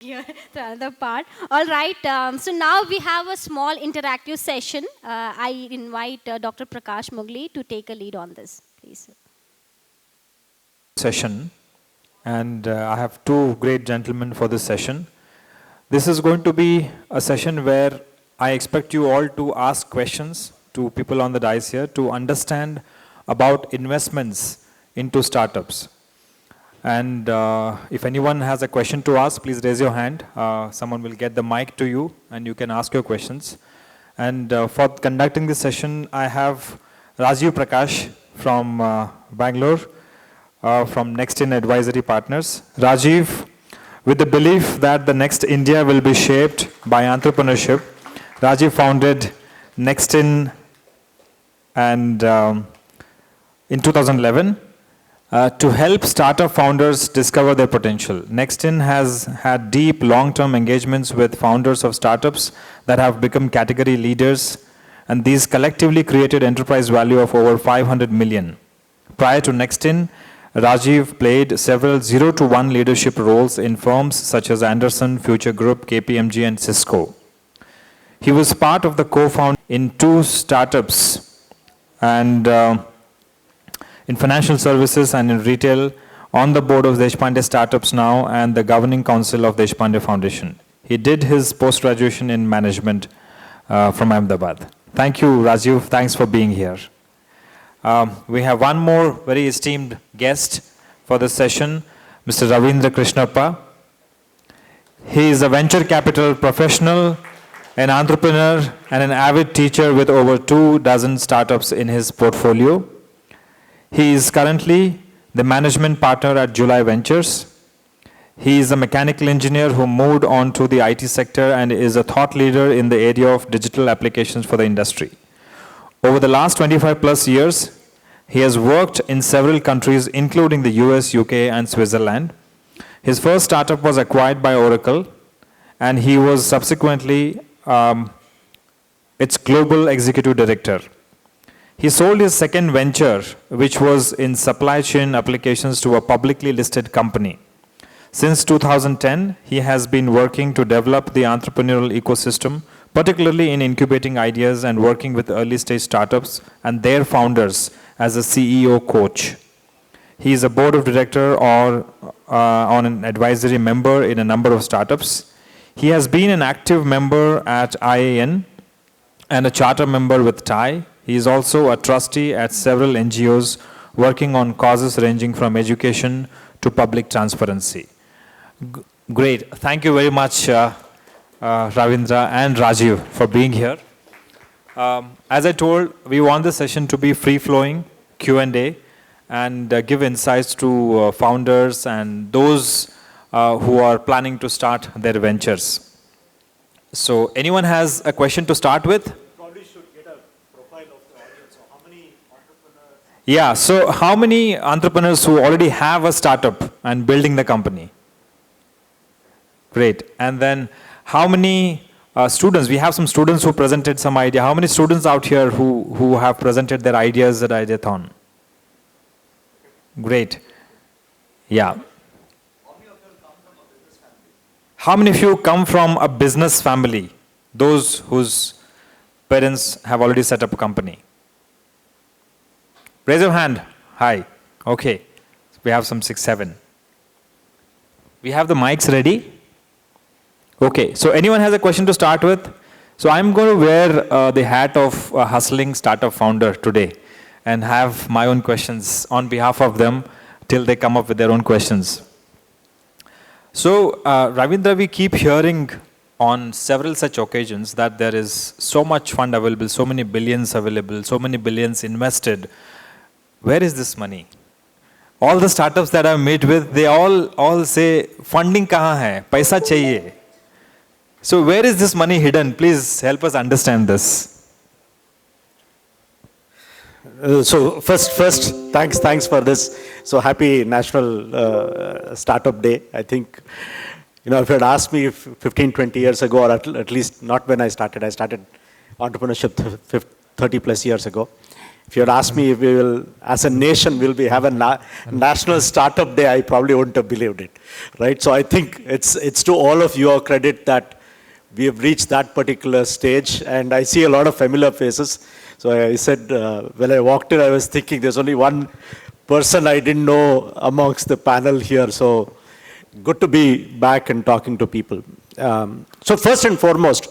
Here, the other part. All right. So now we have a small interactive session. I invite Dr. Prakash Mugli to take a lead on this, please. Session, and I have two great gentlemen for this session. This is going to be a session where I expect you all to ask questions to people on the dais here to understand about investments into startups. And if anyone has a question to ask, please raise your hand. Someone will get the mic to you and you can ask your questions. And for conducting this session, I have Rajiv Prakash from Bangalore, from Nextin Advisory Partners. Rajiv, with the belief that the next India will be shaped by entrepreneurship, Rajiv founded Nextin and in 2011. To help startup founders discover their potential. Nextin has had deep long-term engagements with founders of startups that have become category leaders, and these collectively created enterprise value of over 500 million. Prior to Nextin, Rajiv played several 0 to 1 leadership roles in firms such as Anderson, Future Group, KPMG, and Cisco. He was part of the co-founder in 2 startups and in financial services and in retail, on the board of Deshpande Startups now and the governing council of Deshpande Foundation. He did his post-graduation in management from Ahmedabad. Thank you, Rajiv. Thanks for being here. We have one more very esteemed guest for this session, Mr. Ravindra Krishnappa. He is a venture capital professional, an entrepreneur, and an avid teacher with over 24 startups in his portfolio. He is currently the management partner at July Ventures. He is a mechanical engineer who moved on to the IT sector and is a thought leader in the area of digital applications for the industry. Over the last 25 plus years, he has worked in several countries, including the US, UK, and Switzerland. His first startup was acquired by Oracle, and he was subsequently its global executive director. He sold his second venture, which was in supply chain applications, to a publicly listed company. Since 2010, he has been working to develop the entrepreneurial ecosystem, particularly in incubating ideas and working with early stage startups and their founders as a CEO coach. He is a board of director or on an advisory member in a number of startups. He has been an active member at IAN and a charter member with TIE. He is also a trustee at several NGOs working on causes ranging from education to public transparency. Great. Thank you very much, Ravindra and Rajiv, for being here. As I told, we want the session to be free-flowing, Q&A, and give insights to founders and those who are planning to start their ventures. So anyone has a question to start with? Yeah, so how many entrepreneurs who already have a startup and building the company? Great. And then how many students? We have some students who presented some idea. How many students out here who have presented their ideas at Ideathon? Great. Yeah. How many of you come from a business family? Those whose parents have already set up a company? Raise your hand. Hi. Okay. We have some 6, 7. We have the mics ready. Okay. So anyone has a question to start with? So I'm going to wear the hat of a hustling startup founder today and have my own questions on behalf of them till they come up with their own questions. So Ravindra, we keep hearing on several such occasions that there is so much fund available, so many billions available, so many billions invested. Where is this money? All the startups that I've met with, they all say, funding kahan hai? Paisa chahiye. So where is this money hidden? Please help us understand this. So first, thanks for this. So happy National Startup Day. I think, if you had asked me 15, 20 years ago, or at least not when I started entrepreneurship 30 plus years ago. If you had asked me if we will, as a nation, will we have a national startup day, I probably wouldn't have believed it, right? So I think it's to all of your credit that we have reached that particular stage, and I see a lot of familiar faces. So I said, when I walked in, I was thinking there's only one person I didn't know amongst the panel here, so good to be back and talking to people. So first and foremost,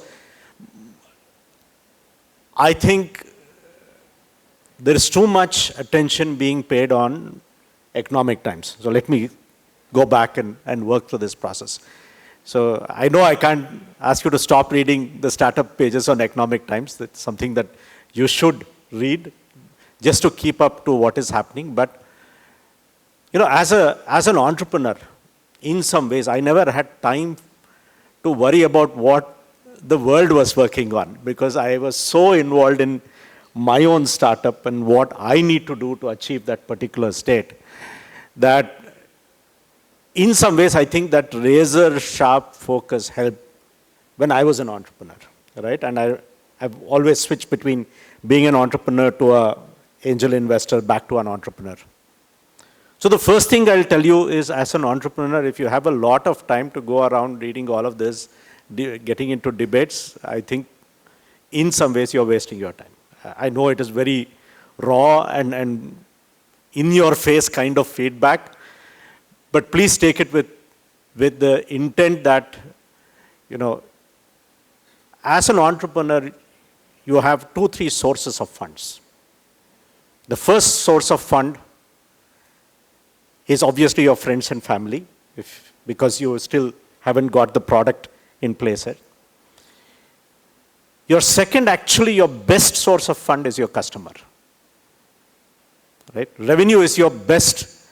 I think there is too much attention being paid on economic times. So let me go back and work through this process. So I know I can't ask you to stop reading the startup pages on economic times. That's something that you should read just to keep up to what is happening. But as an entrepreneur, in some ways, I never had time to worry about what the world was working on, because I was so involved in my own startup and what I need to do to achieve that particular state, that in some ways I think that razor sharp focus helped when I was an entrepreneur, right? And I've always switched between being an entrepreneur to an angel investor back to an entrepreneur. So the first thing I'll tell you is, as an entrepreneur, if you have a lot of time to go around reading all of this, getting into debates, I think in some ways you're wasting your time. I know it is very raw and in your face kind of feedback, but please take it with the intent that, as an entrepreneur, you have 2-3 sources of funds. The first source of fund is obviously your friends and family, because you still haven't got the product in place yet. Your second, actually your best source of fund is your customer. Right? Revenue is your best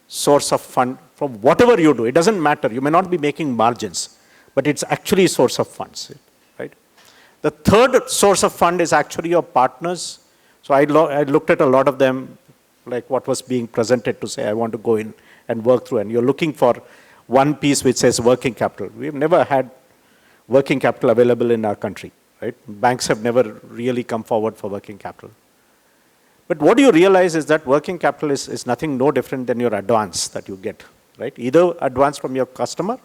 source of fund from whatever you do. It doesn't matter. You may not be making margins, but it's actually a source of funds. Right? The third source of fund is actually your partners. So I looked at a lot of them, like what was being presented, to say, I want to go in and work through. And you're looking for one piece which says working capital. We've never had working capital available in our country. Right? Banks have never really come forward for working capital. But what you realize is that working capital is nothing no different than your advance that you get. Right? Either advance from your customer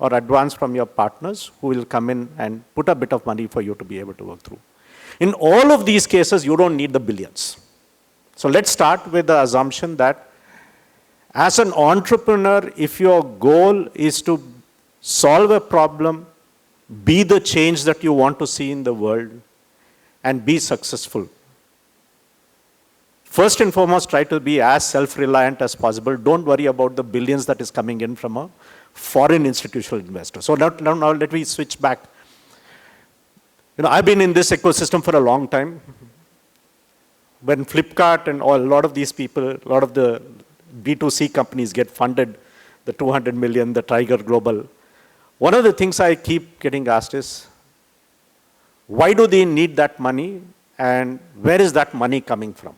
or advance from your partners who will come in and put a bit of money for you to be able to work through. In all of these cases, you don't need the billions. So let's start with the assumption that as an entrepreneur, if your goal is to solve a problem, be the change that you want to see in the world, and be successful, first and foremost, try to be as self-reliant as possible. Don't worry about the billions that is coming in from a foreign institutional investor. So now let me switch back. I've been in this ecosystem for a long time. When Flipkart and a lot of these people, a lot of the B2C companies get funded, the 200 million, the Tiger Global, one of the things I keep getting asked is, why do they need that money, and where is that money coming from?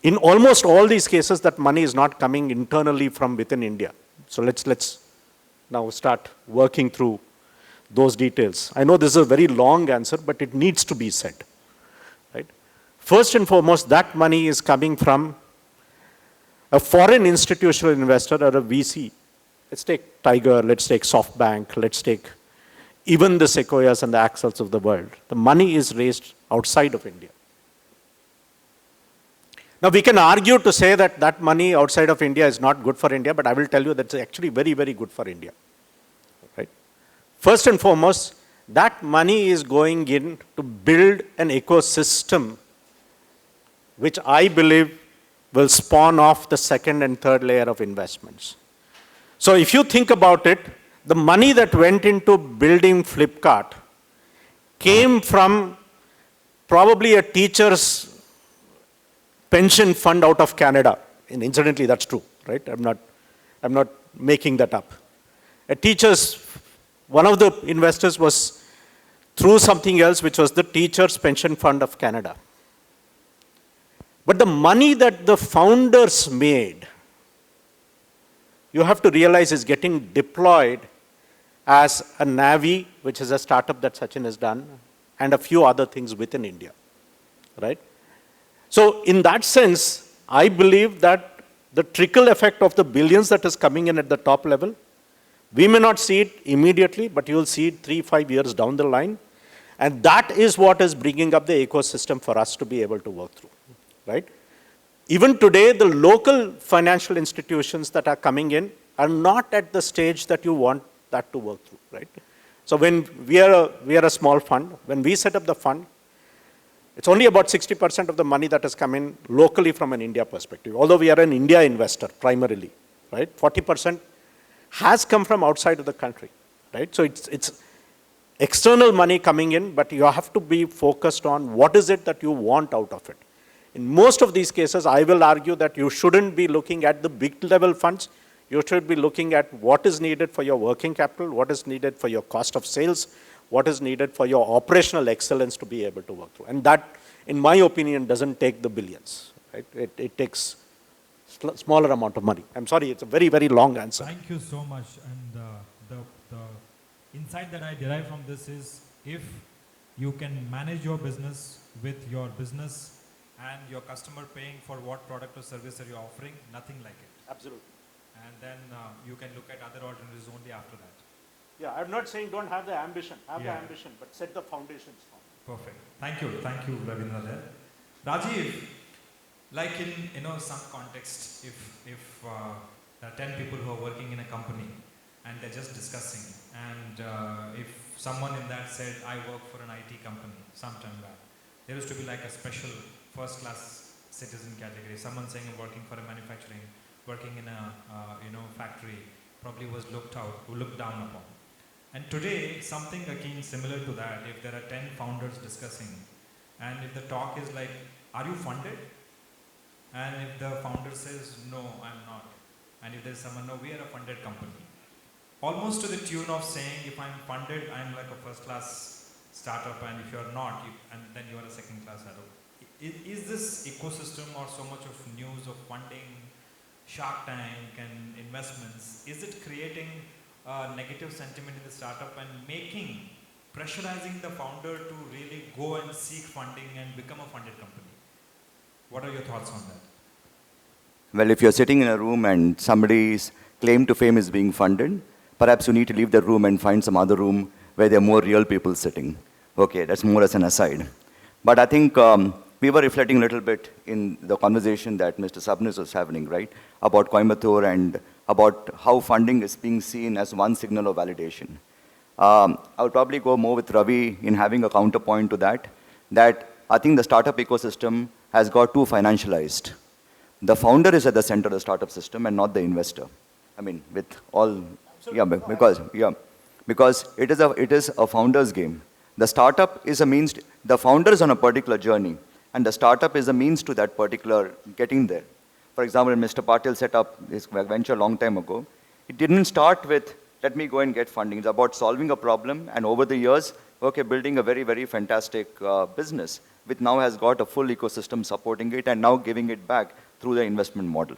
In almost all these cases, that money is not coming internally from within India. So let's now start working through those details. I know this is a very long answer, but it needs to be said. Right? First and foremost, that money is coming from a foreign institutional investor or a VC. Let's take Tiger, let's take SoftBank, let's take even the Sequoias and the Accels of the world. The money is raised outside of India. Now we can argue to say that that money outside of India is not good for India, but I will tell you that's actually very, very good for India. Right? First and foremost, that money is going in to build an ecosystem which I believe will spawn off the second and third layer of investments. So if you think about it, the money that went into building Flipkart came from probably a teacher's pension fund out of Canada. And incidentally, that's true, right? I'm not making that up. One of the investors was through something else, which was the teacher's pension fund of Canada. But the money that the founders made, you have to realize, is getting deployed as a Navi, which is a startup that Sachin has done, and a few other things within India, right? So in that sense, I believe that the trickle effect of the billions that is coming in at the top level, we may not see it immediately, but you will see it 3-5 years down the line. And that is what is bringing up the ecosystem for us to be able to work through, right? Even today, the local financial institutions that are coming in are not at the stage that you want that to work through, right? So when we are a small fund, when we set up the fund, it's only about 60% of the money that has come in locally from an India perspective. Although we are an India investor primarily, right? 40% has come from outside of the country, right? So it's external money coming in, but you have to be focused on what is it that you want out of it. In most of these cases, I will argue that you shouldn't be looking at the big level funds. You should be looking at what is needed for your working capital, what is needed for your cost of sales, what is needed for your operational excellence to be able to work through. And that, in my opinion, doesn't take the billions, right? It takes smaller amount of money. I'm sorry, it's a very, very long answer. Thank you so much. And the insight that I derive from this is, if you can manage your business with your business and your customer paying for what product or service that you're offering, nothing like it. Absolutely. And then you can look at other alternatives only after that. Yeah, I'm not saying don't have the ambition. Have the Yeah. ambition, but set the foundations for it. Perfect. Thank you, Ravindra there. Rajiv, like in some context, if there are 10 people who are working in a company and they're just discussing, and if someone in that said, I work for an IT company sometime back, there used to be like a special first-class citizen category. Someone saying I'm working for a manufacturing, working in a factory, probably was looked down upon. And today, something again similar to that, if there are 10 founders discussing, and if the talk is like, are you funded? And if the founder says, no, I'm not. And if there's someone, no, we are a funded company. Almost to the tune of saying, if I'm funded, I'm like a first-class startup, and if you're not, and then you are a second-class startup. Is this ecosystem, or so much of news of funding, Shark Tank and investments, is it creating negative sentiment in the startup and pressurizing the founder to really go and seek funding and become a funded company? What are your thoughts on that? Well, if you're sitting in a room and somebody's claim to fame is being funded, perhaps you need to leave the room and find some other room where there are more real people sitting. Okay, that's more as an aside. But I think we were reflecting a little bit in the conversation that Mr. Sabnis was having, right, about Coimbatore and about how funding is being seen as one signal of validation. I would probably go more with Ravi in having a counterpoint to that I think the startup ecosystem has got too financialized. The founder is at the center of the startup system and not the investor. I mean, with all, because it is a founder's game. The startup is a means, the founder is on a particular journey, and the startup is a means to that particular getting there. For example, when Mr. Patil set up this venture a long time ago, it didn't start with, let me go and get funding. It's about solving a problem, and over the years, okay, building a very, very fantastic business, which now has got a full ecosystem supporting it and now giving it back through the investment model.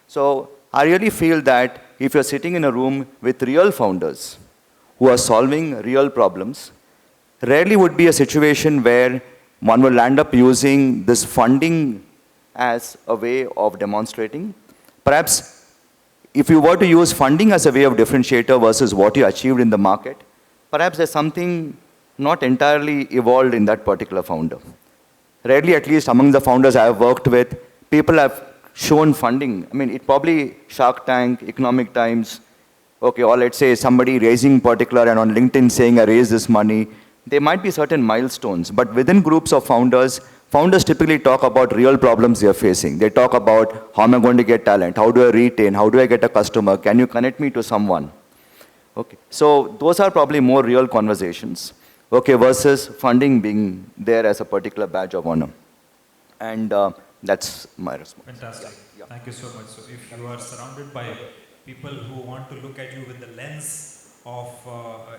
So I really feel that if you're sitting in a room with real founders who are solving real problems, rarely would be a situation where one will land up using this funding as a way of demonstrating. Perhaps if you were to use funding as a way of differentiator versus what you achieved in the market, perhaps there's something not entirely evolved in that particular founder. Rarely, at least among the founders I have worked with, people have shown funding. I mean, it probably Shark Tank, Economic Times, okay, or let's say somebody raising particular and on LinkedIn saying I raised this money. There might be certain milestones, but within groups of founders typically talk about real problems they are facing. They talk about how am I going to get talent, how do I retain, how do I get a customer, can you connect me to someone? Okay, so those are probably more real conversations, okay, versus funding being there as a particular badge of honor. And that's my response. Fantastic. Yeah. Thank you so much. So if you are surrounded by people who want to look at you with the lens of,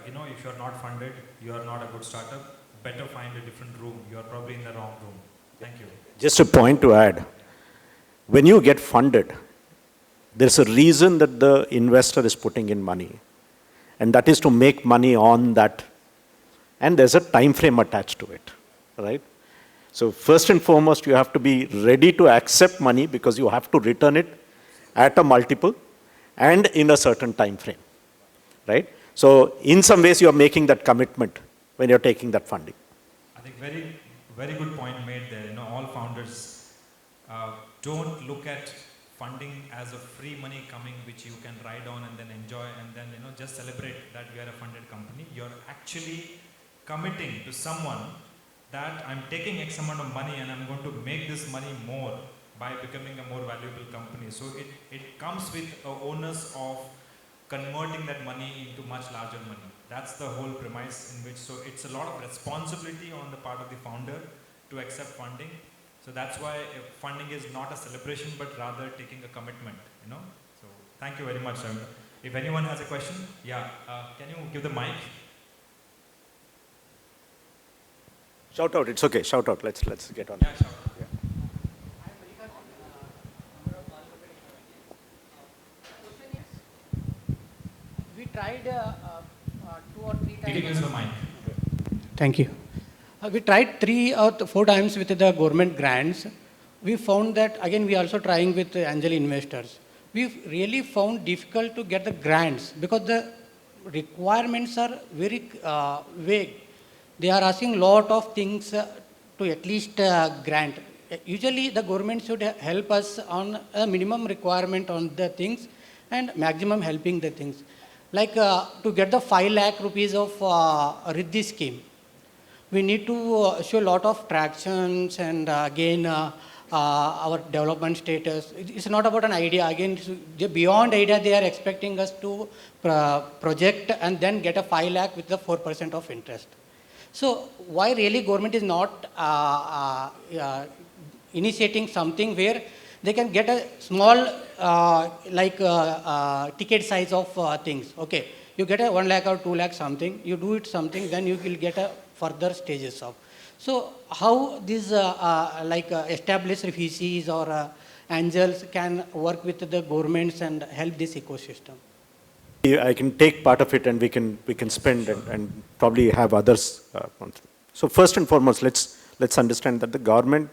if you're not funded, you are not a good startup, better find a different room. You are probably in the wrong room. Thank you. Just a point to add. When you get funded, there's a reason that the investor is putting in money. And that is to make money on that. And there's a time frame attached to it, right? So first and foremost, you have to be ready to accept money because you have to return it at a multiple and in a certain time frame, right? So in some ways, you are making that commitment when you're taking that funding. I think very good point made there. You know, all founders don't look at funding as a free money coming which you can ride on and then enjoy and then, you know, just celebrate that we are a funded company. You're actually committing to someone that I'm taking X amount of money and I'm going to make this money more by becoming a more valuable company. So it comes with a onus of converting that money into much larger money. That's the whole premise in which, so it's a lot of responsibility on the part of the founder to accept funding. So that's why funding is not a celebration, but rather taking a commitment, you know. So thank you very much. If anyone has a question, yeah, can you give the mic? Shout out, it's okay, shout out, let's get on. Yeah, shout out. Yeah. We tried 2 or 3 times. You can use the mic. Thank you. We tried 3 or 4 times with the government grants. We found that, again, we are also trying with angel investors. We really found difficult to get the grants because the requirements are very vague. They are asking lot of things to at least grant. Usually the government should help us on a minimum requirement on the things and maximum helping the things. Like to get the 5 lakh rupees of Riddhi scheme, we need to show a lot of tractions and again our development status. It's not about an idea. Again, beyond idea, they are expecting us to project and then get a 5 lakh with the 4% of interest. So why really government is not initiating something where they can get a small ticket size of things. Okay, you get a 1 lakh or 2 lakh something, you do it something, then you will get a further stages of. So how these established VCs or angels can work with the governments and help this ecosystem? I can take part of it and we can spend and probably have others. So first and foremost, let's understand that the government,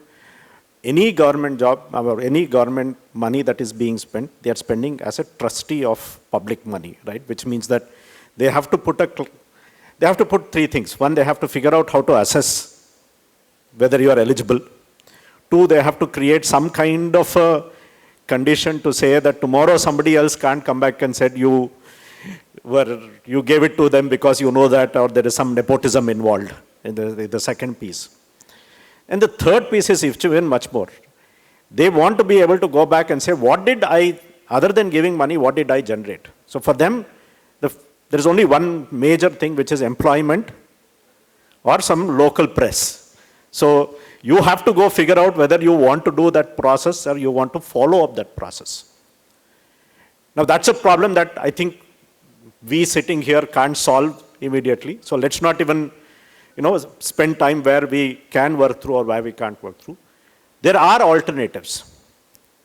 any government job or any government money that is being spent, they are spending as a trustee of public money, right? Which means that they have to put 3 things. One, they have to figure out how to assess whether you are eligible. 2, they have to create some kind of a condition to say that tomorrow somebody else can't come back and said you gave it to them because you know that, or there is some nepotism involved in the second piece. And the third piece is even much more. They want to be able to go back and say, what did I, other than giving money, what did I generate? So for them, there is only one major thing, which is employment or some local press. So you have to go figure out whether you want to do that process or you want to follow up that process. Now that's a problem that I think we sitting here can't solve immediately. So let's not even spend time where we can work through or where we can't work through. There are alternatives.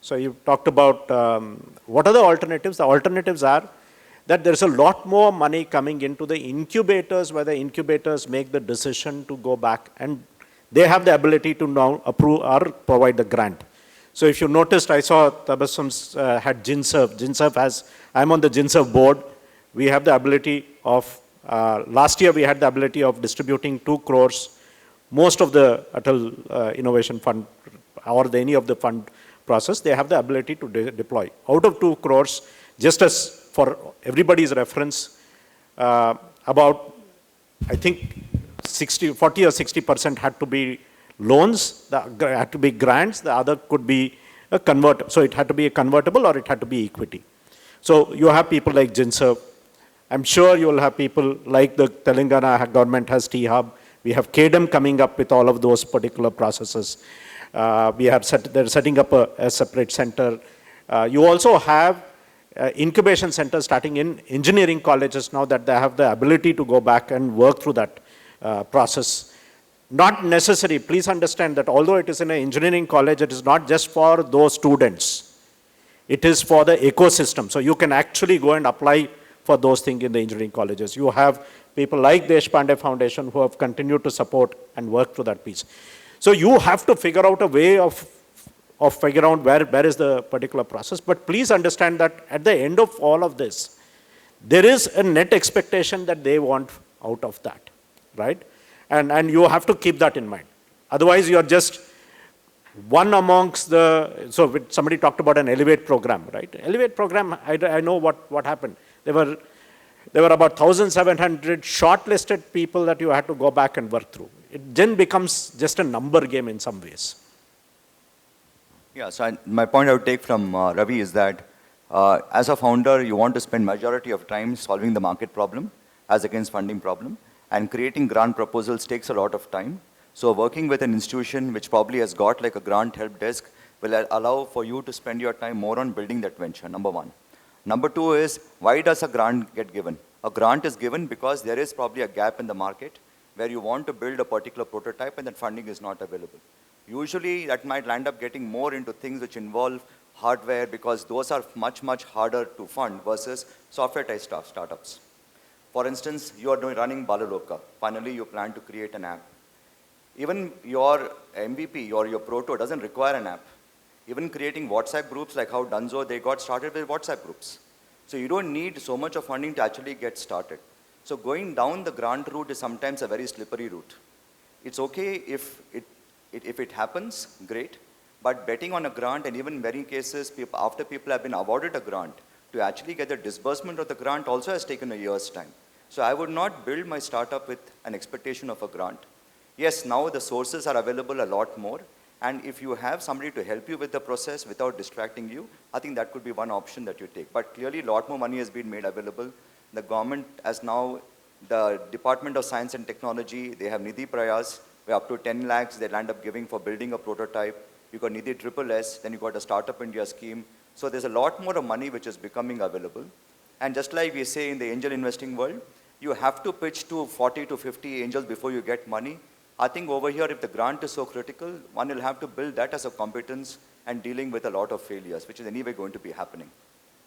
So you talked about what are the alternatives? The alternatives are that there's a lot more money coming into the incubators, where the incubators make the decision to go back and they have the ability to now approve or provide the grant. So if you noticed, I saw Tabassum's had GinServe. GinServe has, I'm on the GinServe board. We have the ability of, last year we had the ability of distributing 2 crores. Most of the Atal Innovation Fund or any of the fund process, they have the ability to deploy. Out of 2 crores, just as for everybody's reference, about, I think, 40 or 60% had to be loans, had to be grants, the other could be a convertible. So it had to be a convertible or it had to be equity. So you have people like GinServe. I'm sure you will have people like the Telangana government has T-Hub. We have KDM coming up with all of those particular processes. They're setting up a separate center. You also have incubation centers starting in engineering colleges now that they have the ability to go back and work through that process. Not necessary, please understand that although it is in an engineering college, it is not just for those students. It is for the ecosystem. So you can actually go and apply for those things in the engineering colleges. You have people like the Deshpande Foundation who have continued to support and work through that piece. So you have to figure out a way of figure out where is the particular process. But please understand that at the end of all of this, there is a net expectation that they want out of that, right? And you have to keep that in mind. Otherwise, you are just one amongst the, so somebody talked about an Elevate program, right? Elevate program, I know what happened. There were about 1,700 shortlisted people that you had to go back and work through. It then becomes just a number game in some ways. Yeah, so my point I would take from Ravi is that as a founder, you want to spend majority of time solving the market problem as against funding problem, and creating grant proposals takes a lot of time. So working with an institution which probably has got like a grant help desk will allow for you to spend your time more on building that venture, number one. Number two is, why does a grant get given? A grant is given because there is probably a gap in the market where you want to build a particular prototype and that funding is not available. Usually that might land up getting more into things which involve hardware because those are much, much harder to fund versus software-type startups. For instance, you are running Balaloka. Finally, you plan to create an app. Even your MVP or your proto doesn't require an app. Even creating WhatsApp groups like how Dunzo, they got started with WhatsApp groups. So you don't need so much of funding to actually get started. So going down the grant route is sometimes a very slippery route. It's okay if it happens, great. But betting on a grant, and even in many cases, after people have been awarded a grant, to actually get the disbursement of the grant also has taken a year's time. So I would not build my startup with an expectation of a grant. Yes, now the sources are available a lot more. And if you have somebody to help you with the process without distracting you, I think that could be one option that you take. But clearly, a lot more money has been made available. The government has now, the Department of Science and Technology, they have Nidhi Prayas, where up to 10 lakhs they land up giving for building a prototype. You got Nidhi SSS, then you got a Startup India scheme. So there's a lot more of money which is becoming available. And just like we say in the angel investing world, you have to pitch to 40 to 50 angels before you get money. I think over here, if the grant is so critical, one will have to build that as a competence and dealing with a lot of failures, which is anyway going to be happening.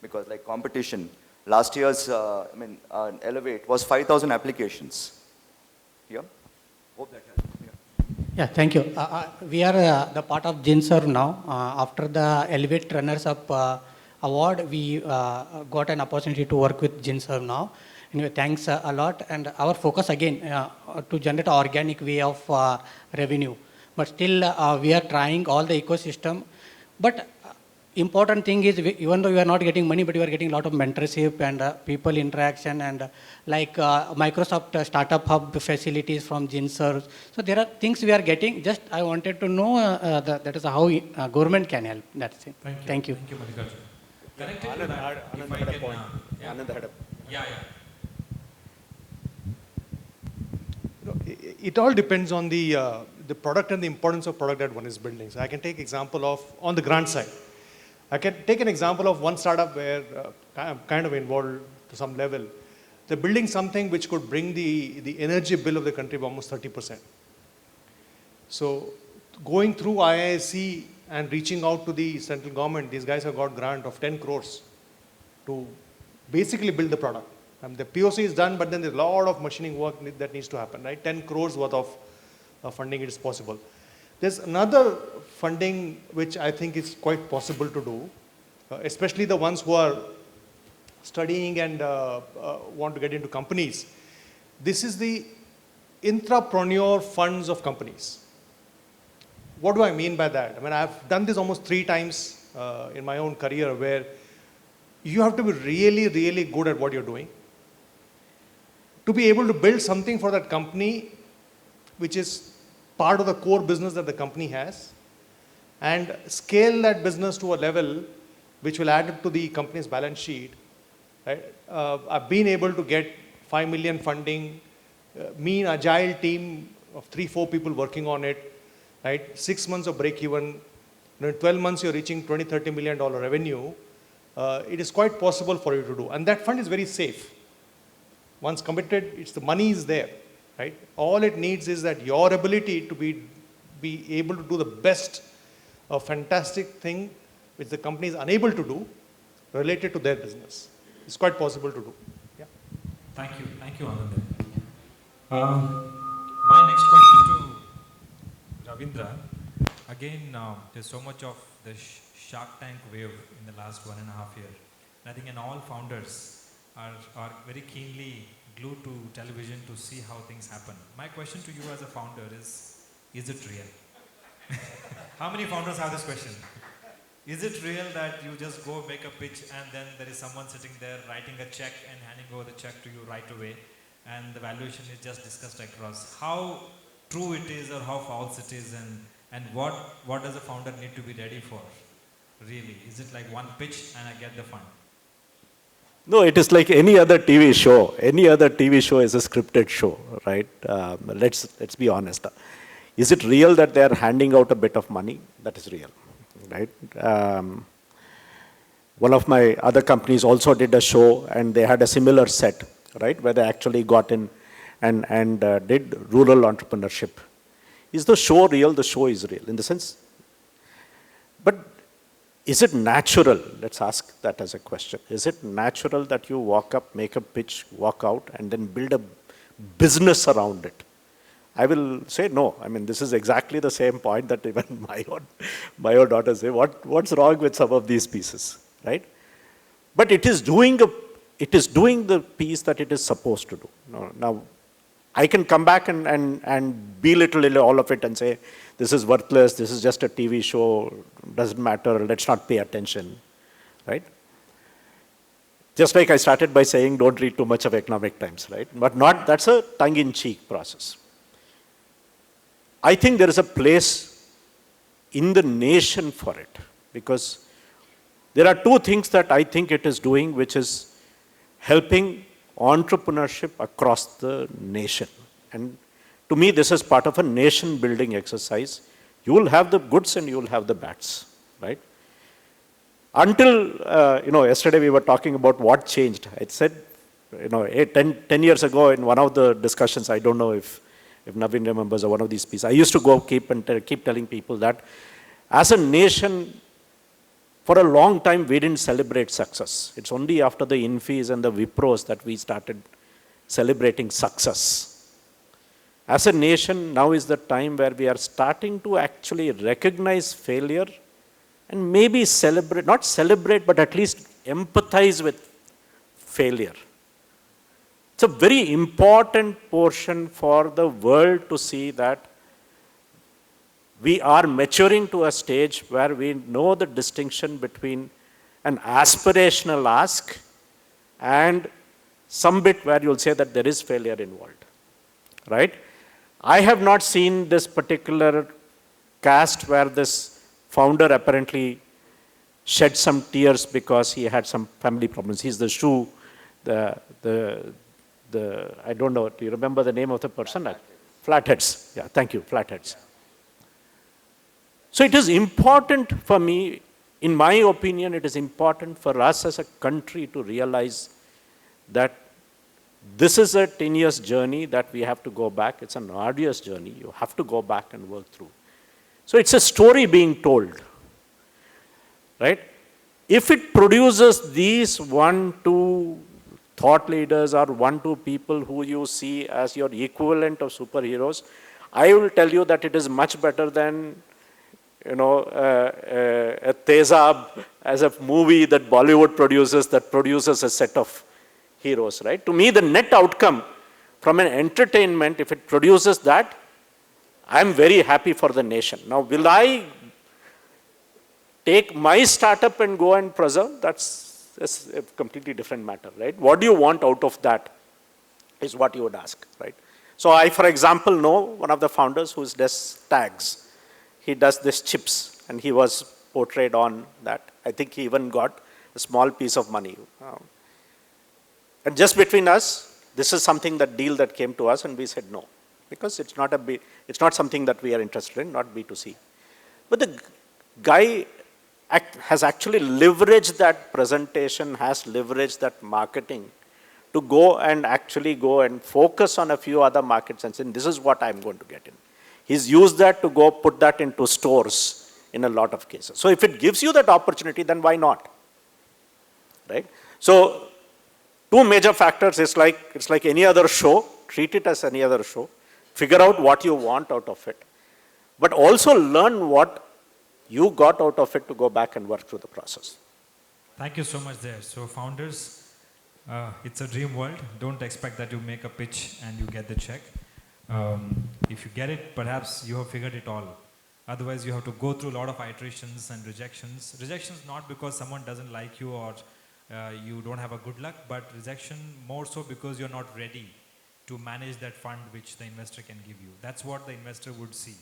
Because like competition, last year's Elevate was 5,000 applications. Yeah? Hope that helps. Yeah, thank you. We are the part of GenServe now. After the Elevate Runners Up award, we got an opportunity to work with GenServe now. Anyway, thanks a lot. And our focus again to generate an organic way of revenue. But still, we are trying all the ecosystem. But important thing is, even though we are not getting money, but we are getting a lot of mentorship and people interaction and like Microsoft Startup Hub facilities from GenServe. So there are things we are getting. Just I wanted to know that is how government can help. That's it. Thank you. Thank you, Malikarjun. Connected to that, if I can, yeah. It all depends on the product and the importance of product that one is building. So I can take example of, on the grant side, I can take an example of one startup where I'm kind of involved to some level. They're building something which could bring the energy bill of the country by almost 30%. So going through IISc and reaching out to the central government, these guys have got grant of 10 crores to basically build the product. The POC is done, but then there's a lot of machining work that needs to happen, right? 10 crores worth of funding is possible. There's another funding which I think is quite possible to do, especially the ones who are studying and want to get into companies. This is the intrapreneur funds of companies. What do I mean by that? I mean, I've done this almost 3 times in my own career where you have to be really, really good at what you're doing to be able to build something for that company which is part of the core business that the company has and scale that business to a level which will add up to the company's balance sheet. Right? I've been able to get 5 million funding, me an agile team of 3-4 people working on it, right? 6 months of break even, in 12 months you're reaching $20-30 million revenue. It is quite possible for you to do. And that fund is very safe. Once committed, the money is there, right? All it needs is that your ability to be able to do the best, a fantastic thing which the company is unable to do related to their business. It's quite possible to do. Yeah. Thank you, Anand. My next question to Ravindra, again, there's so much of the Shark Tank wave in the last 1.5 years. And I think all founders are very keenly glued to television to see how things happen. My question to you as a founder is it real? How many founders have this question? Is it real that you just go make a pitch and then there is someone sitting there writing a check and handing over the check to you right away and the valuation is just discussed across? How true it is or how false it is, and what does a founder need to be ready for? Really? Is it like one pitch and I get the fund? No, it is like any other TV show. Any other TV show is a scripted show, right? Let's be honest. Is it real that they are handing out a bit of money? That is real, right? One of my other companies also did a show and they had a similar set, right? Where they actually got in and did rural entrepreneurship. Is the show real? The show is real in the sense. But is it natural? Let's ask that as a question. Is it natural that you walk up, make a pitch, walk out, and then build a business around it? I will say no. I mean, this is exactly the same point that even my own daughters say. What's wrong with some of these pieces, right? But it is doing the piece that it is supposed to do. Now, I can come back and belittle all of it and say, this is worthless, this is just a TV show, doesn't matter, let's not pay attention, right? Just like I started by saying, don't read too much of Economic Times, right? But that's a tongue-in-cheek process. I think there is a place in the nation for it, because there are two things that I think it is doing, which is helping entrepreneurship across the nation. And to me, this is part of a nation-building exercise. You will have the goods and you will have the bads, right? Until, yesterday we were talking about what changed. I said, 10 years ago in one of the discussions, I don't know if Naveen remembers one of these pieces, I used to keep telling people that as a nation, for a long time, we didn't celebrate success. It's only after the Infis and the Wipros that we started celebrating success. As a nation, now is the time where we are starting to actually recognize failure and maybe celebrate, not celebrate, but at least empathize with failure. It's a very important portion for the world to see that we are maturing to a stage where we know the distinction between an aspirational ask and some bit where you'll say that there is failure involved, right? I have not seen this particular cast where this founder apparently shed some tears because he had some family problems. He's the shoe, I don't know, do you remember the name of the person? Flatheads. Yeah, thank you, Flatheads. So it is important for me, in my opinion, it is important for us as a country to realize that this is a 10 years journey that we have to go back. It's an arduous journey. You have to go back and work through. So it's a story being told, right? If it produces these 1-2 thought leaders or 1-2 people who you see as your equivalent of superheroes, I will tell you that it is much better than a Tezab as a movie that Bollywood produces a set of heroes, right? To me, the net outcome from an entertainment, if it produces that, I'm very happy for the nation. Now, will I take my startup and go and preserve? That's a completely different matter, right? What do you want out of that is what you would ask, right? So I, for example, know one of the founders who does tags. He does this chips, and he was portrayed on that. I think he even got a small piece of money. And just between us, this is something, that deal that came to us, and we said no, because it's not something that we are interested in, not B2C. But the guy has actually leveraged that presentation, has leveraged that marketing to go and focus on a few other markets and say, this is what I'm going to get in. He's used that to go put that into stores in a lot of cases. So if it gives you that opportunity, then why not? Right? So two major factors. It's like any other show. Treat it as any other show. Figure out what you want out of it. but also learn what you got out of it to go back and work through the process. Thank you so much there. So founders, it's a dream world. Don't expect that you make a pitch and you get the check. If you get it, perhaps you have figured it all. Otherwise, you have to go through a lot of iterations and rejections. Rejections not because someone doesn't like you or you don't have a good luck, but rejection more so because you're not ready to manage that fund which the investor can give you. That's what the investor would see.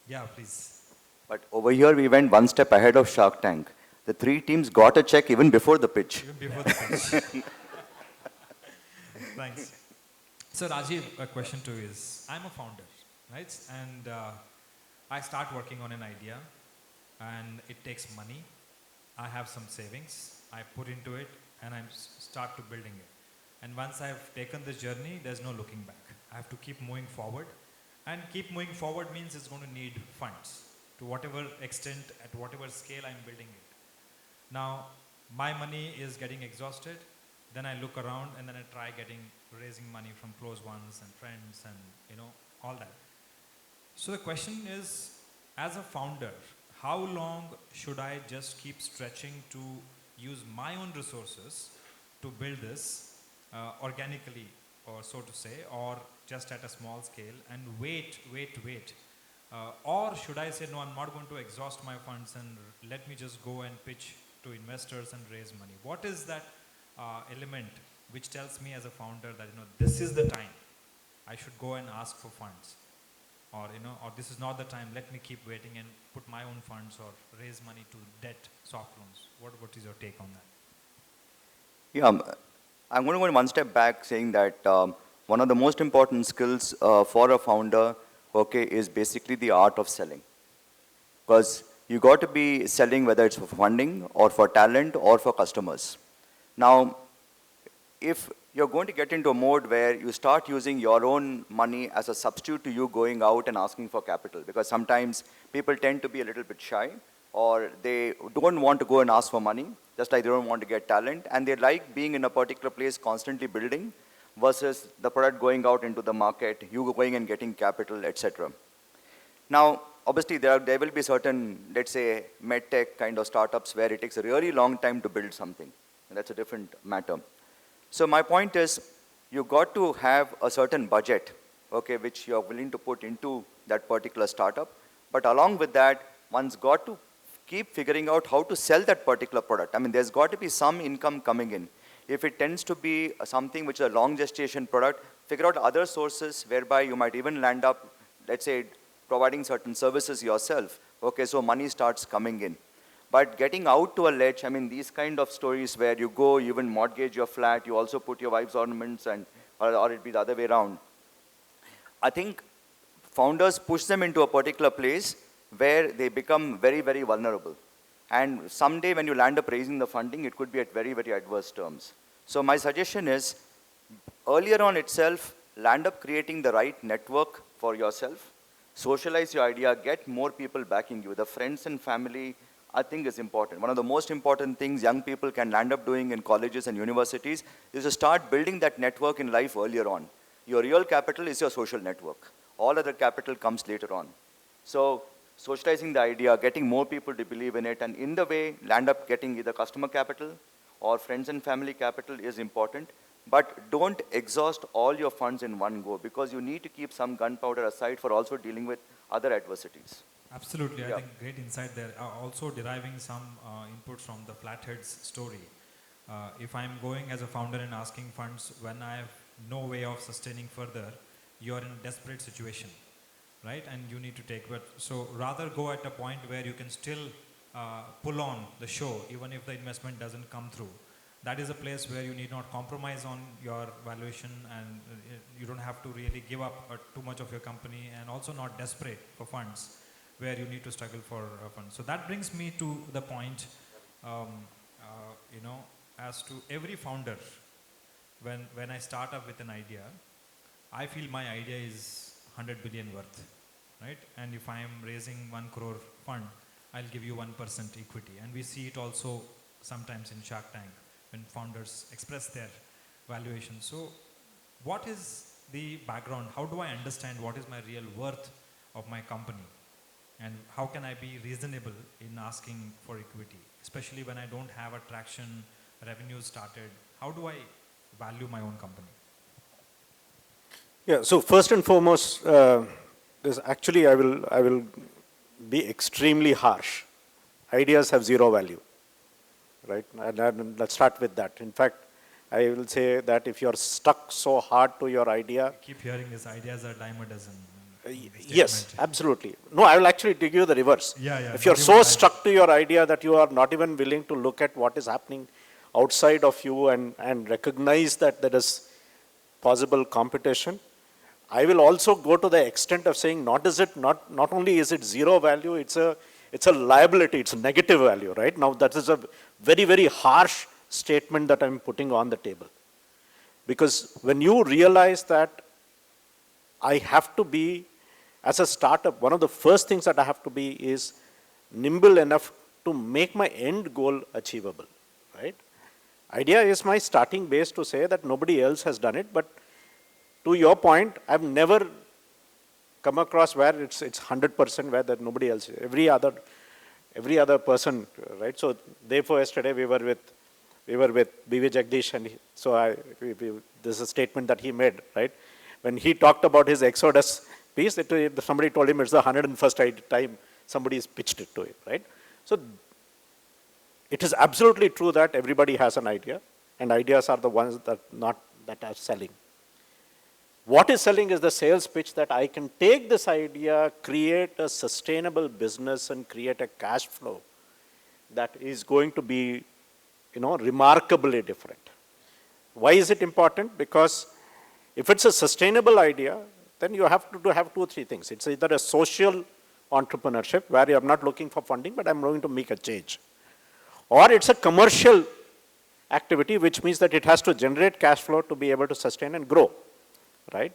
Yeah, please. But over here, we went one step ahead of Shark Tank. The three teams got a check even before the pitch. Even before the pitch. Thanks. So Rajiv, a question to you is, I'm a founder, right? And I start working on an idea and it takes money. I have some savings, I put into it and I start to building it. And once I've taken this journey, there's no looking back. I have to keep moving forward. And keep moving forward means it's going to need funds to whatever extent, at whatever scale I'm building it. Now, my money is getting exhausted. Then I look around and then I try raising money from close ones and friends and all that. So the question is, as a founder, how long should I just keep stretching to use my own resources to build this organically, or so to say, or just at a small scale and wait. Or should I say, no, I'm not going to exhaust my funds and let me just go and pitch to investors and raise money. What is that element which tells me as a founder that, this is the time I should go and ask for funds? Or, or this is not the time, let me keep waiting and put my own funds or raise money to debt, soft loans. What is your take on that? Yeah, I'm going to go one step back saying that one of the most important skills for a founder, okay, is basically the art of selling. Because you got to be selling whether it's for funding or for talent or for customers. Now, if you're going to get into a mode where you start using your own money as a substitute to you going out and asking for capital, because sometimes people tend to be a little bit shy, or they don't want to go and ask for money, just like they don't want to get talent, and they like being in a particular place constantly building versus the product going out into the market, you going and getting capital, etc. Now, obviously, there will be certain, let's say, medtech kind of startups where it takes a really long time to build something. And that's a different matter. So my point is, you got to have a certain budget, okay, which you're willing to put into that particular startup. But along with that, one's got to keep figuring out how to sell that particular product. I mean, there's got to be some income coming in. If it tends to be something which is a long gestation product, figure out other sources whereby you might even land up, let's say, providing certain services yourself. Okay, so money starts coming in. But getting out to a ledge, I mean, these kind of stories where you go, you even mortgage your flat, you also put your wife's ornaments, or it'd be the other way around. I think founders push them into a particular place where they become very, very vulnerable. And someday when you land up raising the funding, it could be at very, very adverse terms. So my suggestion is, earlier on itself, land up creating the right network for yourself, socialize your idea, get more people backing you. The friends and family, I think, is important. One of the most important things young people can land up doing in colleges and universities is to start building that network in life earlier on. Your real capital is your social network. All other capital comes later on. So socializing the idea, getting more people to believe in it, and in the way, land up getting either customer capital or friends and family capital is important. But don't exhaust all your funds in one go, because you need to keep some gunpowder aside for also dealing with other adversities. Absolutely, Yeah. I think great insight there. Also deriving some inputs from the Flathead's story. If I'm going as a founder and asking funds when I have no way of sustaining further, you're in a desperate situation, right? And you need to take, so rather go at a point where you can still pull on the show, even if the investment doesn't come through. That is a place where you need not compromise on your valuation, and you don't have to really give up too much of your company, and also not desperate for funds where you need to struggle for funds. So that brings me to the point, as to every founder, when I start up with an idea, I feel my idea is 100 billion worth, right? And if I am raising 1 crore fund, I'll give you 1% equity. And we see it also sometimes in Shark Tank when founders express their valuation. So what is the background? How do I understand what is my real worth of my company? And how can I be reasonable in asking for equity, especially when I don't have a traction, revenue started? How do I value my own company? Yeah, so first and foremost, this actually I will be extremely harsh. Ideas have zero value, right? And let's start with that. In fact, I will say that if you're stuck so hard to your idea, I keep hearing this, ideas are dime a dozen. yes, absolutely. No, I will actually give you the reverse. Yeah, If you're so stuck to your idea that you are not even willing to look at what is happening outside of you and recognize that there is possible competition, I will also go to the extent of saying not only is it zero value, it's a liability, it's a negative value, right? Now that is a very, very harsh statement that I'm putting on the table. Because when you realize that I have to be, as a startup, one of the first things that I have to be is nimble enough to make my end goal achievable, right? Idea is my starting base to say that nobody else has done it, but to your point, I've never come across where it's 100% where that nobody else, every other person, right? So therefore yesterday we were with BV Jagdish, and this is a statement that he made, right? When he talked about his Exodus piece, somebody told him it's the 101st time somebody has pitched it to him, right? So it is absolutely true that everybody has an idea, and ideas are the ones that are selling. What is selling is the sales pitch that I can take this idea, create a sustainable business, and create a cash flow that is going to be, remarkably different. Why is it important? Because if it's a sustainable idea, then you have to have 2 or 3 things. It's either a social entrepreneurship where you're not looking for funding, but I'm going to make a change. Or it's a commercial activity, which means that it has to generate cash flow to be able to sustain and grow, right?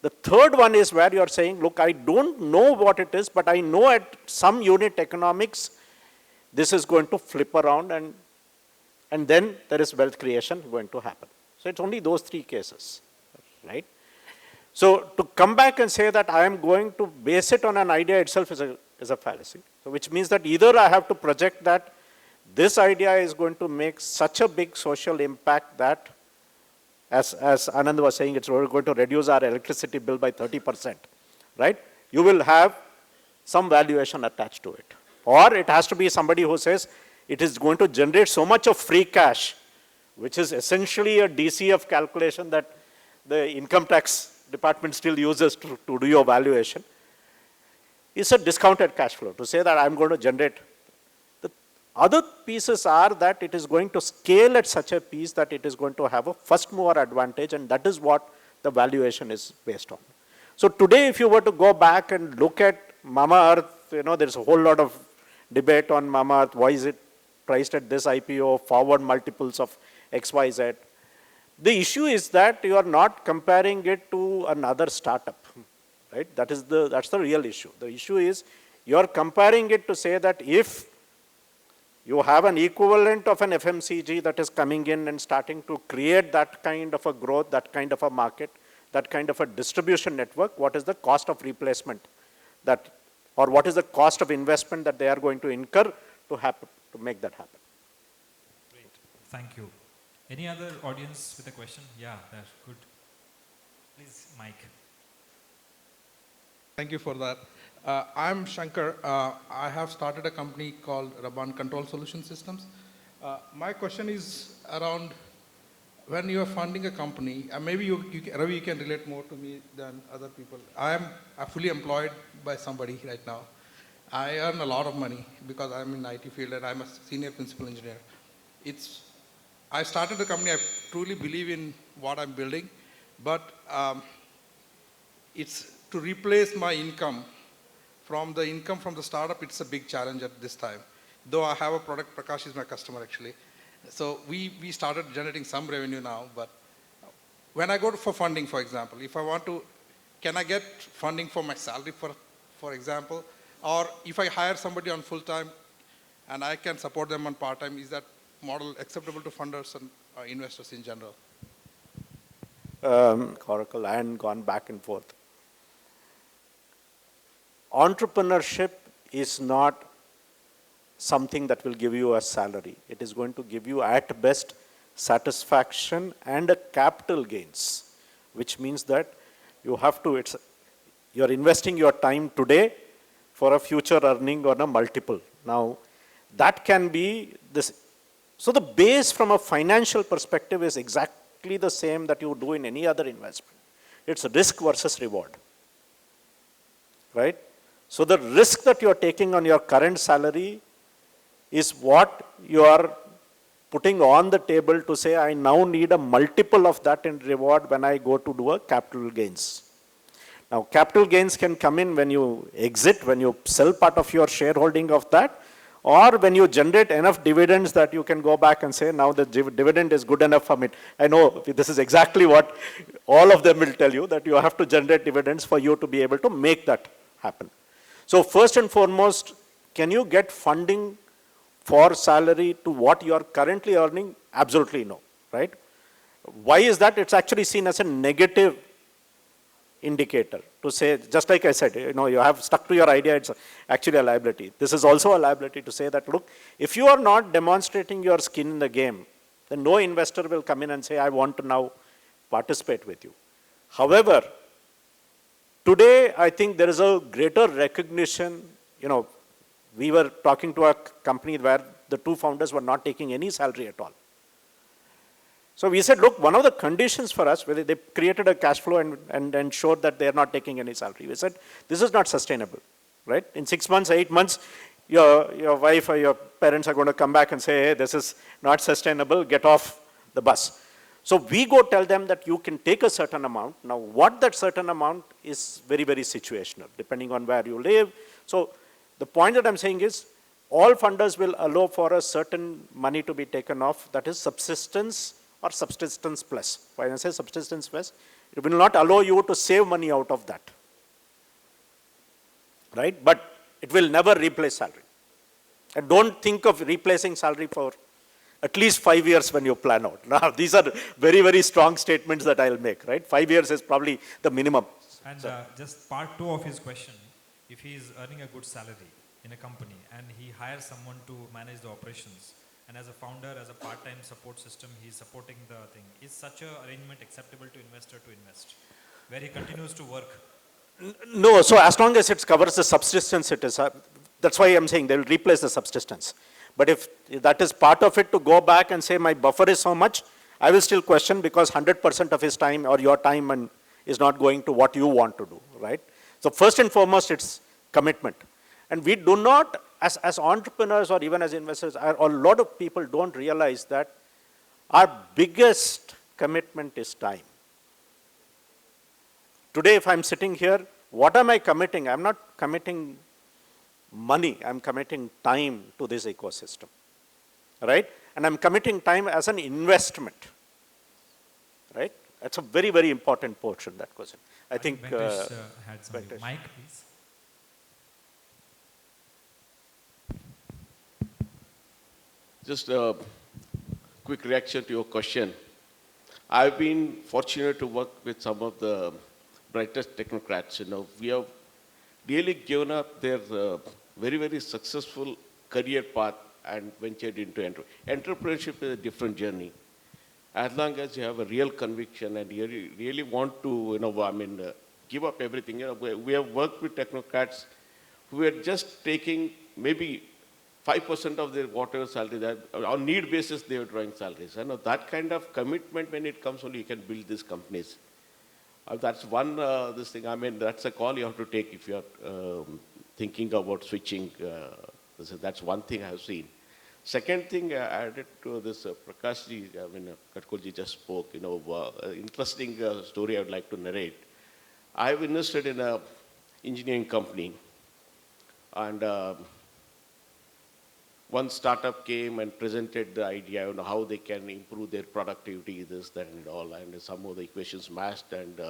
The third one is where you're saying, look, I don't know what it is, but I know at some unit economics, this is going to flip around and then there is wealth creation going to happen. So it's only those 3 cases, right? So to come back and say that I am going to base it on an idea itself is a fallacy. So which means that either I have to project that this idea is going to make such a big social impact that, as Anand was saying, it's going to reduce our electricity bill by 30%, right? You will have some valuation attached to it. Or it has to be somebody who says it is going to generate so much of free cash, which is essentially a DCF calculation that the income tax department still uses to do your valuation. It's a discounted cash flow to say that I'm going to generate. The other pieces are that it is going to scale at such a piece that it is going to have a first mover advantage, and that is what the valuation is based on. So today, if you were to go back and look at Mama Earth, there's a whole lot of debate on Mama Earth. Why is it priced at this IPO, forward multiples of XYZ? The issue is that you are not comparing it to another startup, right? That's the real issue. The issue is you are comparing it to say that if you have an equivalent of an FMCG that is coming in and starting to create that kind of a growth, that kind of a market, that kind of a distribution network, what is the cost of replacement or what is the cost of investment that they are going to incur to make that happen? Great, thank you. Any other audience with a question? Yeah, that's good. Please, Mike. Thank you for that. I'm Shankar. I have started a company called Raban Control Solution Systems. My question is around when you are funding a company, maybe Ravi, you can relate more to me than other people. I am fully employed by somebody right now. I earn a lot of money because I'm in the IT field and I'm a senior principal engineer. I started the company, I truly believe in what I'm building, but it's to replace my income from the startup, it's a big challenge at this time. Though I have a product, Prakash is my customer actually. So we started generating some revenue now, but when I go for funding, for example, if I want to, can I get funding for my salary, for example? Or if I hire somebody on full-time and I can support them on part-time, is that model acceptable to funders and investors in general? Oracle and gone back and forth. entrepreneurship is not something that will give you a salary. It is going to give you at best satisfaction and a capital gains, which means that you have to, you're investing your time today for a future earning on a multiple. Now, that can be this. So the base from a financial perspective is exactly the same that you do in any other investment. It's risk versus reward, right? So the risk that you're taking on your current salary is what you are putting on the table to say, I now need a multiple of that in reward when I go to do a capital gains. Now, capital gains can come in when you exit, when you sell part of your shareholding of that, or when you generate enough dividends that you can go back and say, now the dividend is good enough for me. I know this is exactly what all of them will tell you, that you have to generate dividends for you to be able to make that happen. So first and foremost, can you get funding for salary to what you are currently earning? Absolutely no, right? Why is that? It's actually seen as a negative indicator to say, just like I said, you have stuck to your idea, it's actually a liability. This is also a liability to say that, look, if you are not demonstrating your skin in the game, then no investor will come in and say, I want to now participate with you. However, today, I think there is a greater recognition. We were talking to a company where the two founders were not taking any salary at all. So we said, look, one of the conditions for us, whether they created a cash flow and showed that they are not taking any salary. We said, this is not sustainable, right? In 6 months, 8 months, your wife or your parents are going to come back and say, hey, this is not sustainable, get off the bus. So we go tell them that you can take a certain amount. Now, what that certain amount is very, very situational, depending on where you live. So the point that I'm saying is, all funders will allow for a certain money to be taken off, that is subsistence or subsistence plus. When I say subsistence plus, it will not allow you to save money out of that, right? But it will never replace salary. And don't think of replacing salary for at least 5 years when you plan out. Now, these are very, very strong statements that I'll make, right? 5 years is probably the minimum. And just part 2 of his question, if he is earning a good salary in a company and he hires someone to manage the operations, and as a founder, as a part-time support system, he is supporting the thing, is such an arrangement acceptable to investor to invest, where he continues to work? No, so as long as it covers the subsistence, it is. That's why I'm saying they will replace the subsistence. But if that is part of it, to go back and say my buffer is so much, I will still question, because 100% of his time or your time is not going to what you want to do, right? So first and foremost, it's commitment. And we do not, as entrepreneurs or even as investors, a lot of people don't realize that our biggest commitment is time. Today, if I'm sitting here, what am I committing? I'm not committing money, I'm committing time to this ecosystem, right? And I'm committing time as an investment, right? That's a very, very important portion, that question. I think Venkatesh had something. Mike, please. Just a quick reaction to your question. I've been fortunate to work with some of the brightest technocrats. We have really given up their very, very successful career path and ventured into entrepreneurship is a different journey. As long as you have a real conviction and you really want to, give up everything. We have worked with technocrats who are just taking maybe 5% of their whatever salary, that on need basis they are drawing salaries. That kind of commitment, when it comes, only you can build these companies. That's one this thing. That's a call you have to take if you're thinking about switching. That's one thing I have seen. Second thing added to this, Prakashji, Katkulji just spoke, interesting story I would like to narrate. I've invested in an engineering company, and one startup came and presented the idea, how they can improve their productivity, this, that, and all, and some of the equations matched, and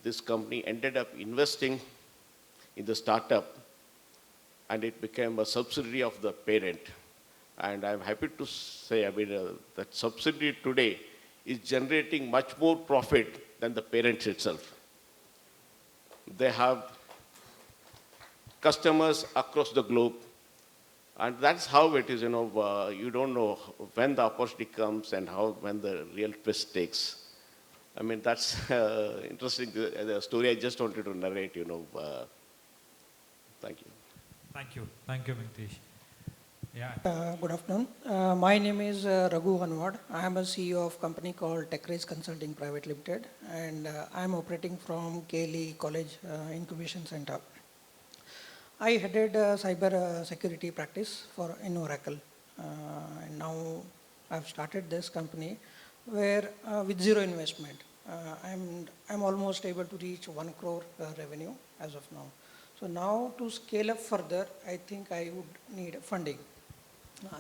this company ended up investing in the startup, and it became a subsidiary of the parent. And I'm happy to say, that subsidiary today is generating much more profit than the parent itself. They have customers across the globe. And that's how it is, you don't know when the opportunity comes and when the real twist takes. I mean, that's interesting, the story I just wanted to narrate, thank you. Thank you. Thank you, Venkatesh. Yeah. Good afternoon. My name is Raghu Hanwad. I am a CEO of a company called TechRace Consulting Private Limited, and I am operating from KLE College Incubation Center. I headed cyber security practice in Oracle, and now I've started this company where with zero investment, I'm almost able to reach 1 crore revenue as of now. So now to scale up further, I think I would need funding.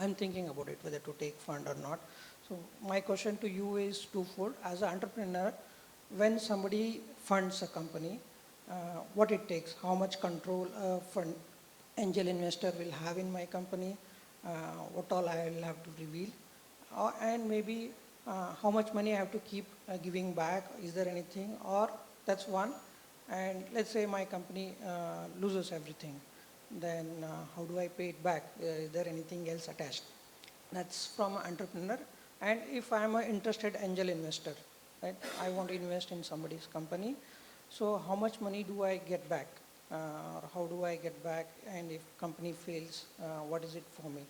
I'm thinking about it, whether to take fund or not. So my question to you is twofold. As an entrepreneur, when somebody funds a company, what it takes, how much control an angel investor will have in my company, what all I will have to reveal, and maybe how much money I have to keep giving back, is there anything, or that's one. And let's say my company loses everything, then how do I pay it back? Is there anything else attached? That's from an entrepreneur. And if I'm an interested angel investor, right, I want to invest in somebody's company, so how much money do I get back? Or how do I get back? And if company fails, what is it for me?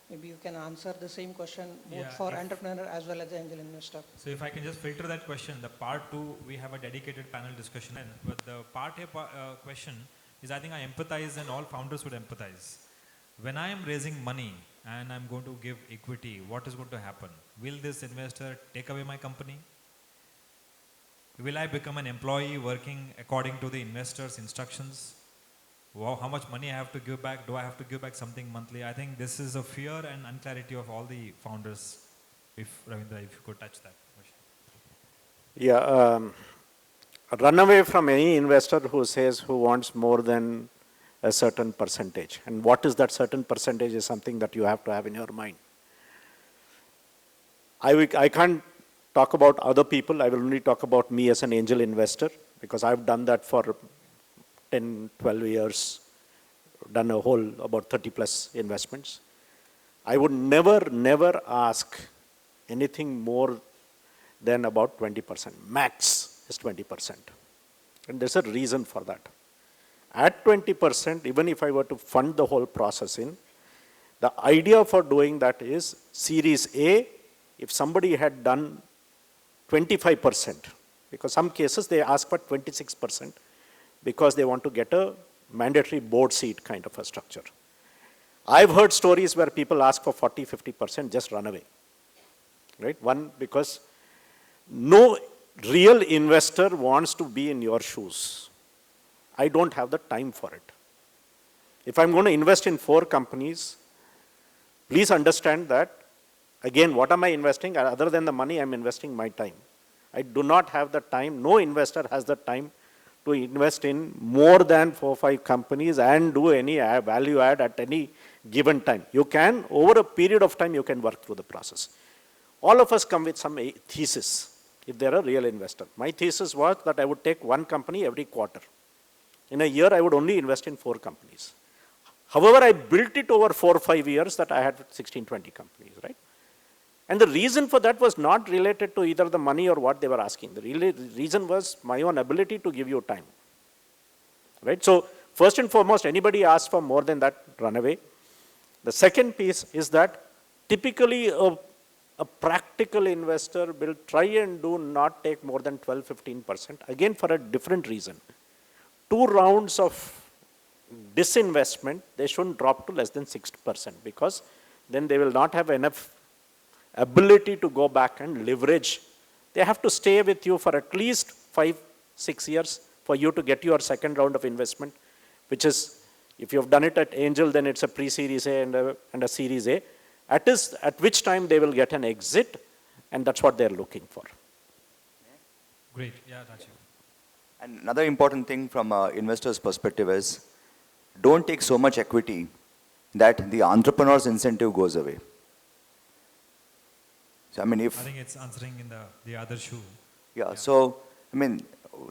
Maybe you can answer the same question both for entrepreneur as well as the angel investor. So if I can just filter that question, the part 2, we have a dedicated panel discussion. But the part A question is, I think I empathize and all founders would empathize. When I am raising money and I'm going to give equity, what is going to happen? Will this investor take away my company? Will I become an employee working according to the investor's instructions? Wow, how much money I have to give back? Do I have to give back something monthly? I think this is a fear and unclarity of all the founders. If Ravindra, if you could touch that question. Yeah, run away from any investor who wants more than a certain percentage. And what is that certain percentage is something that you have to have in your mind. I can't talk about other people. I will only talk about me as an angel investor, because I've done that for 10, 12 years, done a whole about 30 plus investments. I would never ask anything more than about 20%. Max is 20%. And there's a reason for that. At 20%, even if I were to fund the whole process in, the idea for doing that is Series A, if somebody had done 25%, because some cases they ask for 26%, because they want to get a mandatory board seat kind of a structure. I've heard stories where people ask for 40, 50%, just run away. Right? One, because no real investor wants to be in your shoes. I don't have the time for it. If I'm going to invest in 4 companies, please understand that, again, what am I investing? Other than the money, I'm investing my time. I do not have the time. No investor has the time to invest in more than 4 or 5 companies and do any value add at any given time. You can, over a period of time, you can work through the process. All of us come with some thesis, if they're a real investor. My thesis was that I would take 1 company every quarter. In a year, I would only invest in 4 companies. However, I built it over 4 or 5 years that I had 16, 20 companies, right? And the reason for that was not related to either the money or what they were asking. The reason was my own ability to give you time, right? So first and foremost, anybody asks for more than that, run away. The second piece is that typically a practical investor will try and do not take more than 12, 15%, again for a different reason. 2 rounds of disinvestment, they shouldn't drop to less than 6%, because then they will not have enough ability to go back and leverage. They have to stay with you for at least 5, 6 years for you to get your second round of investment, which is, if you've done it at Angel, then it's a pre-series A and a series A, at which time they will get an exit, and that's what they're looking for. Great, yeah, Rajiv. And another important thing from an investor's perspective is, don't take so much equity that the entrepreneur's incentive goes away. So, I mean, I think it's answering in the other shoe. Yeah, so, I mean,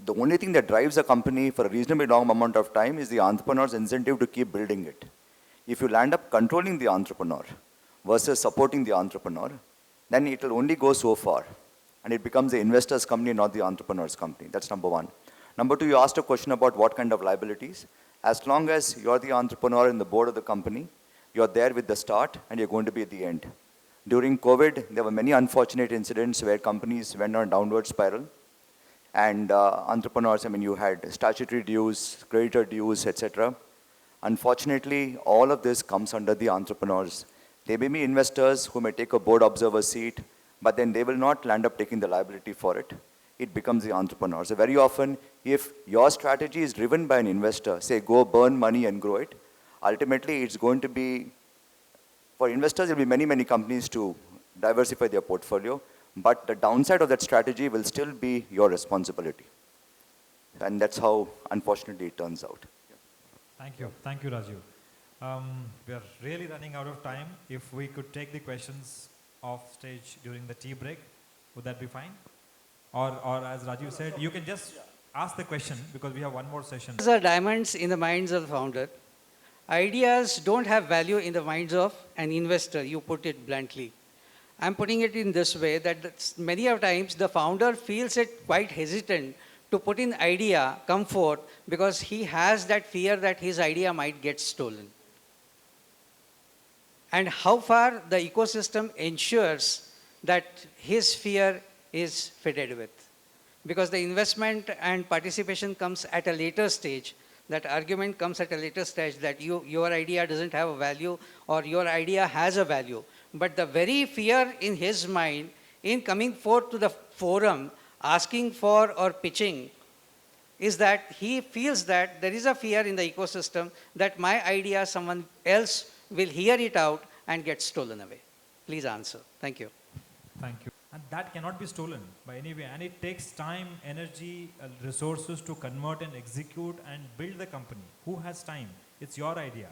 the only thing that drives a company for a reasonably long amount of time is the entrepreneur's incentive to keep building it. If you land up controlling the entrepreneur versus supporting the entrepreneur, then it will only go so far. And it becomes the investor's company, not the entrepreneur's company. That's number one. Number two, you asked a question about what kind of liabilities. As long as you're the entrepreneur in the board of the company, you're there with the start and you're going to be at the end. During COVID, there were many unfortunate incidents where companies went on a downward spiral. And entrepreneurs, I mean, you had statutory dues, creditor dues, etc. Unfortunately, all of this comes under the entrepreneurs. There may be investors who may take a board observer seat, but then they will not land up taking the liability for it. It becomes the entrepreneur. So very often, if your strategy is driven by an investor, say go burn money and grow it, ultimately it's going to be, for investors, there will be many, many companies to diversify their portfolio, but the downside of that strategy will still be your responsibility. And that's how, unfortunately, it turns out. Thank you, Raju. We are really running out of time. If we could take the questions off stage during the tea break, would that be fine? Or as Raju said, you can just ask the question because we have one more session. These are diamonds in the minds of the founder. Ideas don't have value in the minds of an investor, you put it bluntly. I'm putting it in this way that many of times the founder feels it quite hesitant to put in idea, come forth, because he has that fear that his idea might get stolen. And how far the ecosystem ensures that his fear is fitted with. Because the investment and participation comes at a later stage. That argument comes at a later stage that your idea doesn't have a value or your idea has a value. But the very fear in his mind in coming forth to the forum, asking for or pitching, is that he feels that there is a fear in the ecosystem that my idea, someone else will hear it out and get stolen away. Please answer. Thank you. Thank you. And that cannot be stolen by any way. And it takes time, energy, resources to convert and execute and build the company. Who has time? It's your idea.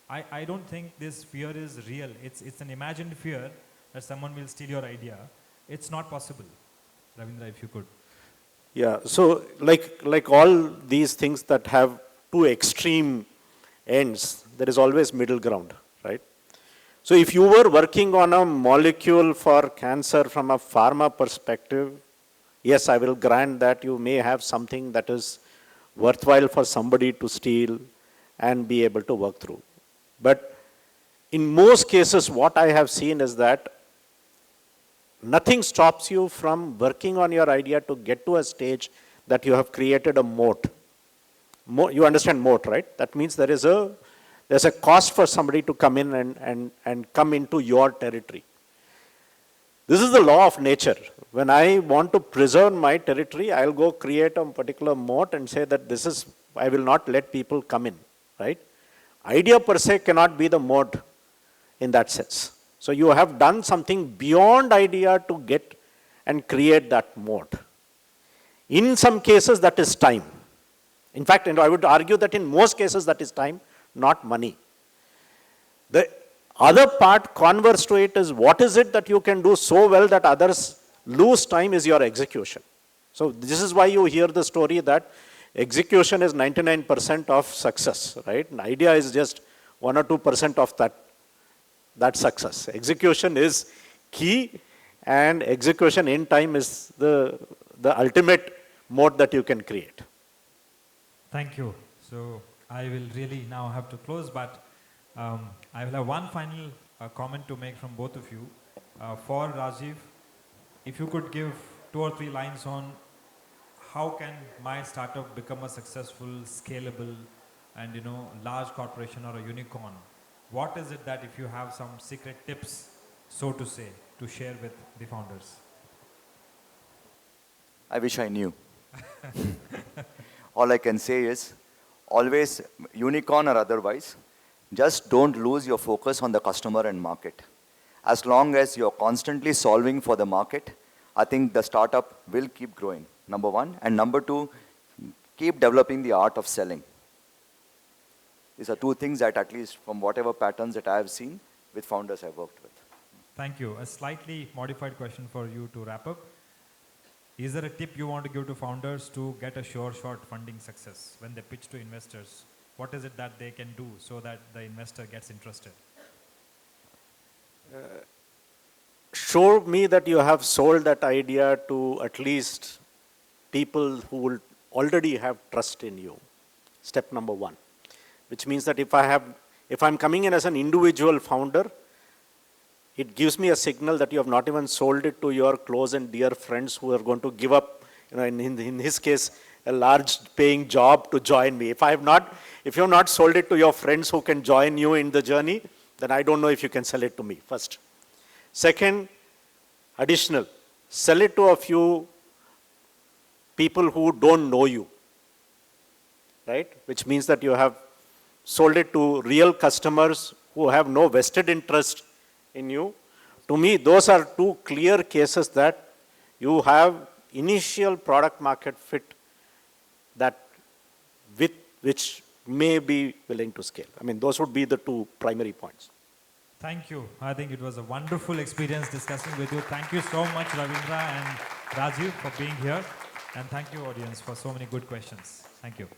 I don't think this fear is real. It's an imagined fear that someone will steal your idea. It's not possible. Ravindra, if you could. Yeah, so like all these things that have two extreme ends, there is always middle ground, right? So if you were working on a molecule for cancer from a pharma perspective, yes, I will grant that you may have something that is worthwhile for somebody to steal and be able to work through. But in most cases, what I have seen is that nothing stops you from working on your idea to get to a stage that you have created a moat. You understand moat, right? That means there's a cost for somebody to come in and come into your territory. This is the law of nature. When I want to preserve my territory, I'll go create a particular moat and say that I will not let people come in, right? Idea per se cannot be the moat in that sense. So you have done something beyond idea to get and create that moat. In some cases, that is time. In fact, I would argue that in most cases, that is time, not money. The other part, converse to it, is what is it that you can do so well that others lose time is your execution. So this is why you hear the story that execution is 99% of success, right? An idea is just 1 or 2% of that success. Execution is key, and execution in time is the ultimate mode that you can create. Thank you. So I will really now have to close, but I will have one final comment to make from both of you. For Rajiv, if you could give 2 or 3 lines on how can my startup become a successful, scalable, and large corporation or a unicorn? What is it that if you have some secret tips, so to say, to share with the founders? I wish I knew. All I can say is, always, unicorn or otherwise, just don't lose your focus on the customer and market. As long as you're constantly solving for the market, I think the startup will keep growing, number one. And number two, keep developing the art of selling. These are 2 things that, at least from whatever patterns that I have seen with founders I've worked with. Thank you. A slightly modified question for you to wrap up. Is there a tip you want to give to founders to get a sure shot funding success when they pitch to investors? What is it that they can do so that the investor gets interested? Show me that you have sold that idea to at least people who will already have trust in you. Step number one. Which means that if I'm coming in as an individual founder, it gives me a signal that you have not even sold it to your close and dear friends who are going to give up, in his case, a large paying job to join me. If you have not sold it to your friends who can join you in the journey, then I don't know if you can sell it to me, first. Second, additional, sell it to a few people who don't know you, right? Which means that you have sold it to real customers who have no vested interest in you. To me, those are two clear cases that you have initial product market fit that with which may be willing to scale. I mean, those would be the two primary points. Thank you. I think it was a wonderful experience discussing with you. Thank you so much, Ravindra and Rajiv, for being here. And thank you, audience, for so many good questions. Thank you.